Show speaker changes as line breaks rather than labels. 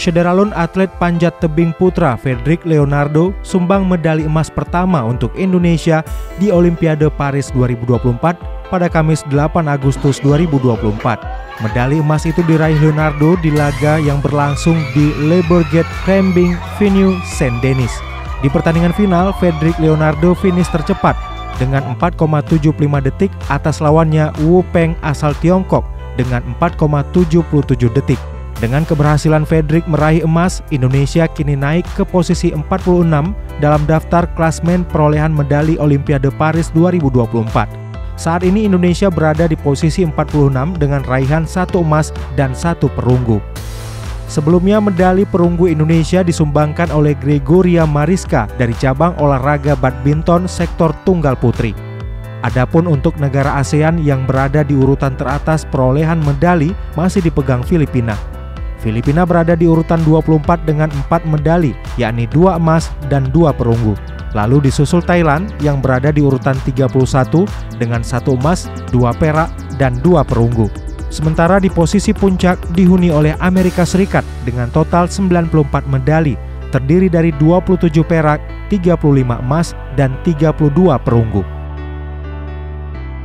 Sederalun atlet panjat tebing putra Fredrik Leonardo sumbang medali emas pertama untuk Indonesia di Olimpiade Paris 2024 pada Kamis 8 Agustus 2024. Medali emas itu diraih Leonardo di laga yang berlangsung di Le Bourget Climbing Venue Saint-Denis. Di pertandingan final, Fredrik Leonardo finish tercepat dengan 4,75 detik atas lawannya Wu Peng asal Tiongkok dengan 4,77 detik. Dengan keberhasilan Fredrik meraih emas, Indonesia kini naik ke posisi 46 dalam daftar klasmen perolehan medali Olimpiade Paris 2024. Saat ini Indonesia berada di posisi 46 dengan raihan 1 emas dan 1 perunggu. Sebelumnya medali perunggu Indonesia disumbangkan oleh Gregoria Mariska dari cabang olahraga badminton sektor tunggal putri. Adapun untuk negara ASEAN yang berada di urutan teratas perolehan medali masih dipegang Filipina. Filipina berada di urutan 24 dengan 4 medali, yakni 2 emas dan 2 perunggu. Lalu disusul Thailand yang berada di urutan 31 dengan 1 emas, 2 perak, dan 2 perunggu. Sementara di posisi puncak dihuni oleh Amerika Serikat dengan total 94 medali, terdiri dari 27 perak, 35 emas, dan 32 perunggu.